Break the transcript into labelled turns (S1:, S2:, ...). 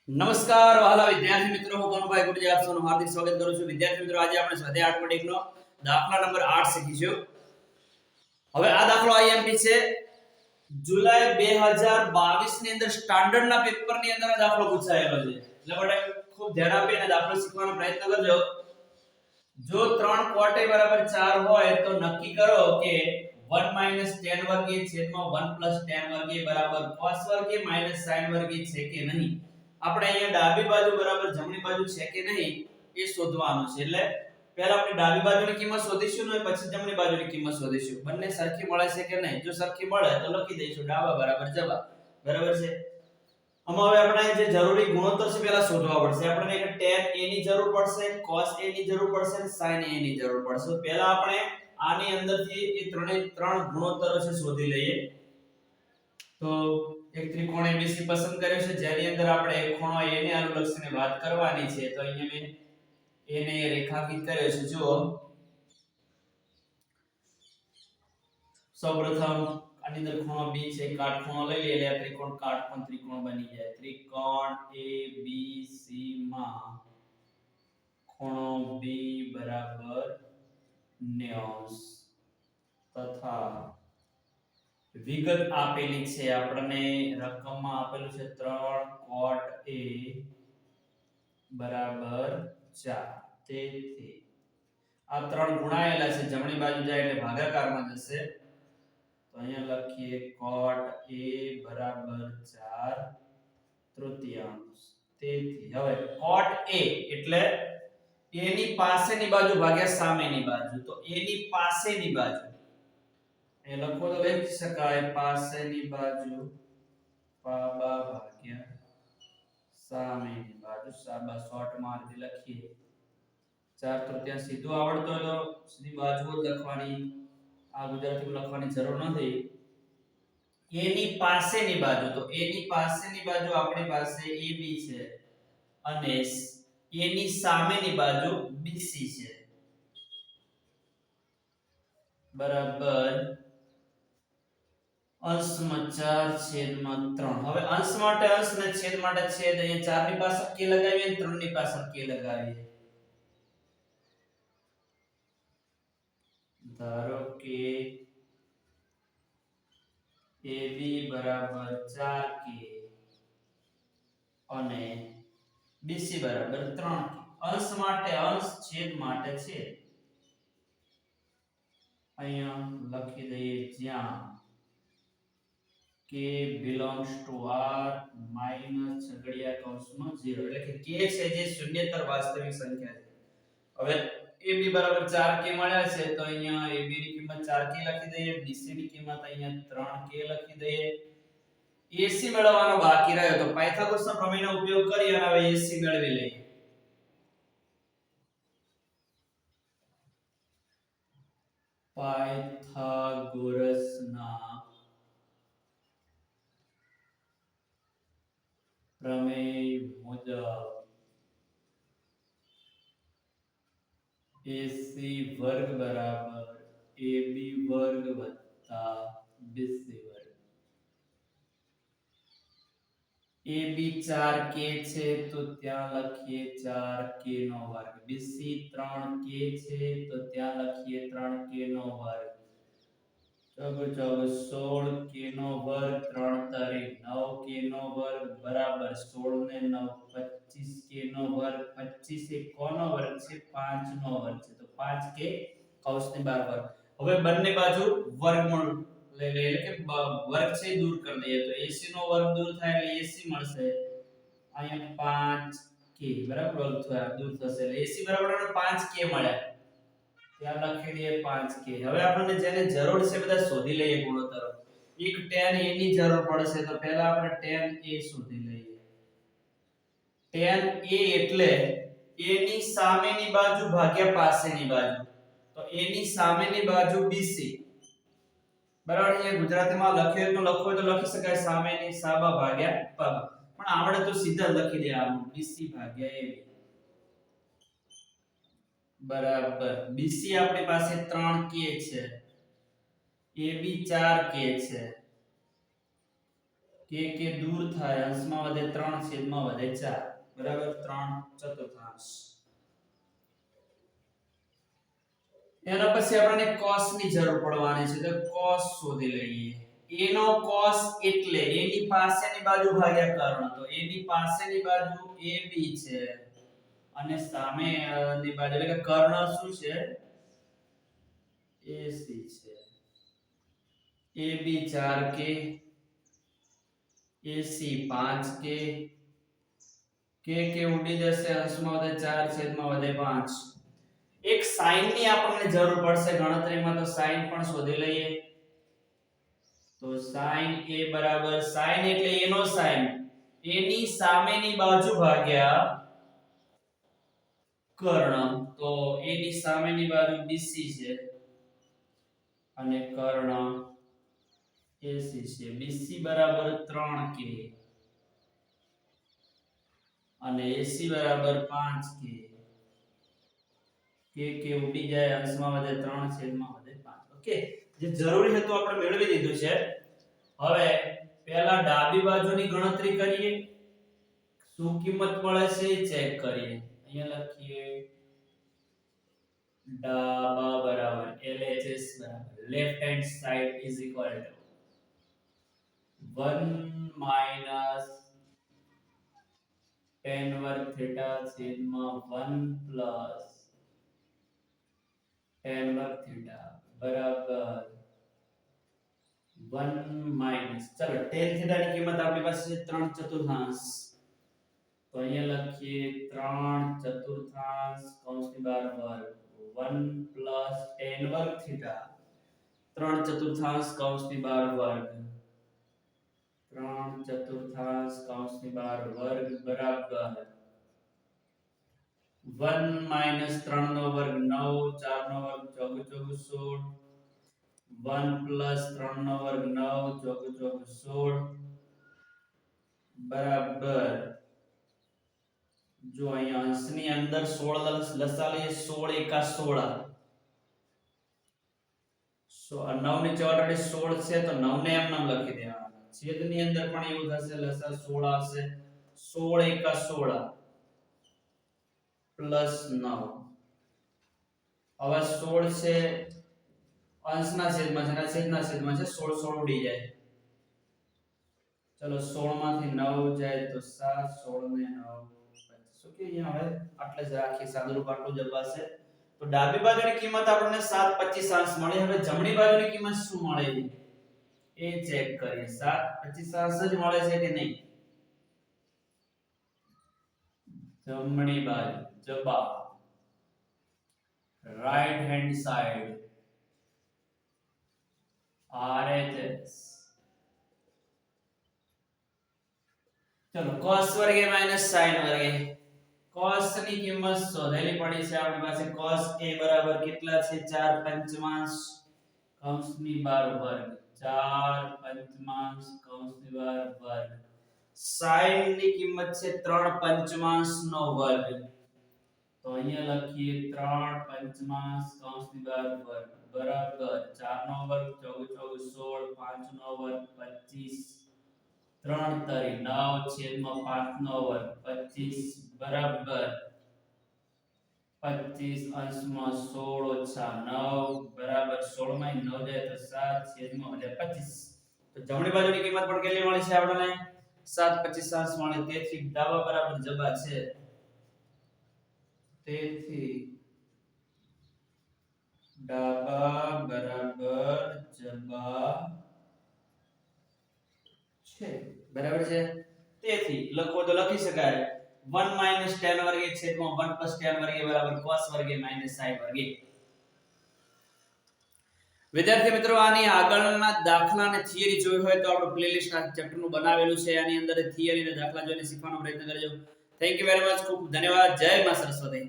S1: નમસ્કાર વહાલા વિદ્યાર્થી મિત્રો, હું કનુભાઈ ગુર્જર આપ સૌનું હાર્દિક સ્વાગત કરું છું. વિદ્યાર્થી મિત્રો, આજે આપણે સ્વાધ્યાય 8.1 નો દાખલા નંબર 8 શીખીશું. હવે આ દાખલો આઈએમપી છે. જુલાઈ 2022 ની અંદર સ્ટાન્ડર્ડ ના પેપર ની અંદર આ દાખલો પૂછાયેલો છે. એટલે માટે ખૂબ ધ્યાન આપીને દાખલો શીખવાનો પ્રયત્ન કરજો. જો 3 cot a બરાબર 4 હોય તો નક્કી કરો કે 1 tan વર્ગ a છેદમાં 1 tan વર્ગ a બરાબર cos વર્ગ a sin વર્ગ a છે કે નહીં. આપણે અહીંયા ડાબી બાજુ બરાબર જમણી બાજુ છે કે નહીં એ શોધવાનું છે. એટલે પહેલા આપણે ડાબી બાજુની કિંમત શોધીશું ને પછી જમણી બાજુની કિંમત શોધીશું. બંને સરખી મળે છે કે નહીં. જો સરખી મળે તો લખી દઈશું ડાબા બરાબર જવાબ. બરાબર છે. આમાં હવે આપણે જે જરૂરી ગુણોત્તર છે પહેલા શોધવા પડશે. આપણને એક tan a ની જરૂર પડશે, cos a ની જરૂર પડશે અને sin a ની જરૂર પડશે. પહેલા આપણે આની અંદરથી એ ત્રણ ગુણોત્તરો છે શોધી લઈએ. તો એક ત્રિકોણ ABC પસંદ કર્યો છે જેની અંદર આપણે એક ખૂણો A ને અનુલક્ષીને વાત કરવાની છે. તો અહીંયા મેં A ને રેખાંકિત કર્યો છે. જુઓ, સૌપ્રથમ આની અંદર ખૂણો B છે, કાટખૂણો લઈ લઈએ એટલે ત્રિકોણ કાટકોણ ત્રિકોણ બની જાય. ત્રિકોણ ABC માં ખૂણો B બરાબર 90 તથા વિગત આપેલી છે. આપણને રકમમાં આપેલું છે 3 cot a બરાબર 4. તેથી આ ત્રણ ગુણાયેલા છે. જમણી બાજુ જાય એટલે ભાગાકારમાં જશે. તો અહીંયા લખીએ cot a બરાબર 4 તૃતીયાંશ. તેથી હવે cot a એટલે a ની પાસેની બાજુ ભાગ્યા સામેની બાજુ. તો a ની પાસેની બાજુ એ લખો તો લખી શકાય પાસેની બાજુ પાબા ભાગ્યા સામેની બાજુ. સાબા શોર્ટ મારથી લખીએ 4 તૃતીયાંશ. સીધું આવડતો હોય તો સીધી બાજુઓ લખવાની, આ ગુજરાતીમાં લખવાની જરૂર નથી. a ની પાસેની બાજુ, તો a ની પાસેની બાજુ આપણી પાસે AB છે અને a ની સામેની બાજુ BC છે. બરાબર અંશમાં 4/3. હવે અંશ માટે અંશ ને છેદ માટે છેદ. અહીંયા 4 ની પાછળ કે લગાવીએ અને 3 ની પાછળ કે લગાવીએ. ધારો કે AB બરાબર 4k અને BC બરાબર 3k. અંશ માટે અંશ, છેદ માટે છેદ. અહીંયા લખી દઈએ જ્યાં k belongs to r minus છગડીયા કૌંસમાં 0. એટલે કે k છે જે શૂન્યેતર વાસ્તવિક સંખ્યા છે. હવે AB બરાબર 4k મળ્યા છે તો અહીંયા AB ની કિંમત 4k લખી દઈએ, BC ની કિંમત અહીંયા 3k લખી દઈએ. AC મેળવવાનો બાકી રહ્યો તો પાયથાગોરસના પ્રમેયનો ઉપયોગ કરી અને હવે AC મેળવી લઈએ. પાયથાગોરસના પ્રમેય મુજબ AC વર્ગ બરાબર AB વર્ગ વત્તા BC વર્ગ. AB 4k છે તો ત્યાં લખીએ 4k નો વર્ગ. BC 3k છે તો ત્યાં લખીએ 3k નો વર્ગ. 16k નો વર્ગ, 3 તારી 9k નો વર્ગ બરાબર 16 ને 9 25k નો વર્ગ. 25 એ કોનો વર્ગ છે? 5 નો વર્ગ છે. તો 5k કૌંસની બહાર વર્ગ. હવે બંને બાજુ વર્ગમૂળ લઈ લઈએ એટલે કે વર્ગ છે દૂર કરી દઈએ તો AC નો વર્ગ દૂર થાય એટલે AC મળશે. અહીંયા 5k બરાબર વર્ગ થયા દૂર થશે એટલે AC બરાબર 5k મળ્યા. ત્યાં લખી દઈએ 5k. હવે આપણને જેને જરૂર છે બધા શોધી લઈએ ગુણોત્તરો. એક tan a ની જરૂર પડશે તો પહેલા આપણે tan a શોધી લઈએ. tan a એટલે a ની સામેની બાજુ ભાગ્યા પાસેની બાજુ. તો a ની સામેની બાજુ BC બરાબર. એ ગુજરાતીમાં લખ્યું તો લખો તો લખી શકાય સામેની સાબા ભાગ્યા પાબા. પણ આવડે તો સીધા લખી દેવાનું BC ભાગ્યા AB બરાબર. BC આપણી પાસે 3k છે, AB 4k છે. k કે દૂર થાય, અંશમાં વધે 3 છેદમાં વધે 4, બરાબર 3/4. એના પછી આપણને cos ની જરૂર પડવાની છે, તો cos શોધી લઈએ. a નો cos એટલે a ની પાસેની બાજુ ભાગ્યા કર્ણ, તો a ની પાસેની બાજુ ab છે અને સામે ની બાજુ એટલે કે કર્ણ શું છે, ac છે. ab 4k, ac 5k, કે ઉડી જશે, અંશમાં વધે 4 છેદમાં વધે 5. એક sin ની આપણને જરૂર પડશે ગણતરીમાં, તો sin પણ શોધી લઈએ. તો sin a બરાબર, sin એટલે a નો sin, a ની સામેની બાજુ ભાગ્યા કર્ણ, તો a ની સામેની બાજુ bc છે અને કર્ણ ac છે. bc બરાબર 3k અને ac બરાબર 5k. કે ઉડી જાય, અંશમાં વધે 3 છેદમાં વધે 5. ઓકે, જે જરૂરી હતું આપણે મેળવી લીધું છે. હવે પહેલા ડાબી બાજુની ગણતરી કરીએ, શું કિંમત મળે છે એ ચેક કરીએ. અહીંયા લખીએ ડાબા બરાબર LHS બરાબર left hand side is equal to 1 minus tan વર્ગ થીટા છેદમાં 1 પ્લસ tan વર્ગ થીટા બરાબર 1 માઈનસ, ચલો tan થીટા ની કિંમત આપણી પાસે છે 3/4, તો અહીંયા લખીએ 3/4 કૌંસની બહાર વર્ગ 1 પ્લસ tan વર્ગ થીટા 3/4 કૌંસની બહાર વર્ગ 3/4 કૌંસની બહાર વર્ગ બરાબર 1 માઈનસ 3 નો વર્ગ 9, 4 નો વર્ગ 4 × 4 = 16, 1 પ્લસ 3 નો વર્ગ 9, 4 × 4 = 16 બરાબર, જો અહીંયા અંશની અંદર 16 લસા લઈએ, 16 એકા 16, 9 ની ચોરડી 16 છે તો 9 ને એમ નામ લખી દેવાના. છેદની અંદર પણ એવું થશે, લસા 16 આવશે, 16 એકા 16 પ્લસ 9. હવે 16 છે અંશના છેદમાં છે અને છેદના છેદમાં છે, 16 16 ઉડી જાય. ચલો 16 માંથી 9 જાય તો 7, 16 ને 9 શું કે અહીંયા હવે આટલે જ રાખી, સાદુરૂપ આટલું જ અપાશે. તો ડાબી બાજુની કિંમત આપણને 7/25 મળી. હવે જમણી બાજુની કિંમત શું મળે એ ચેક કરીએ. 7/25 જ મળે છે કે નહીં? જમણી બાજુ જબા રાઈટ હેન્ડ સાઈડ RHS. ચલો cos વર્ગે માઈનસ sin વર્ગે, cos ની કિંમત શોધેલી પડી છે આપણી પાસે. cos a બરાબર કેટલા છે? 4/5 કૌંસની બહાર વર્ગ 4/5 કૌંસની બહાર વર્ગ. sin ની કિંમત છે 3/5 નો વર્ગ, તો અહીંયા લખીએ 3/5 કૌંસની બહાર વર્ગ બરાબર 4 નો વર્ગ 4 × 4 = 16, 5 નો વર્ગ 25, 3 તરી 9 છેદમાં 5 નો વર્ગ 25 બરાબર 25 અંશમાં 16 - 9 બરાબર 16 માં 9 જાય તો 7 છેદમાં વધે 25. તો જમણી બાજુની કિંમત પણ કેટલી મળી છે આપણને? 7/25 મળી. તેથી ડાબા બરાબર જબા છે. તેથી ડાબા બરાબર જબા છે. બરાબર છે. તેથી લખો તો લખી શકાય 1 માઈનસ tan વર્ગે છેદમાં 1 પ્લસ tan વર્ગે બરાબર cos વર્ગે માઈનસ sin વર્ગે. વિદ્યાર્થી મિત્રો, આની આગળના દાખલા અને થિયરી જોઈ હોય તો આપણું પ્લેલિસ્ટ આ ચેપ્ટર નું બનાવેલું છે. આની અંદર થિયરી અને દાખલા જોઈને શીખવાનો પ્રયત્ન કરજો. Thank you very much. ખૂબ ધન્યવાદ. જય માં સરસ્વતી.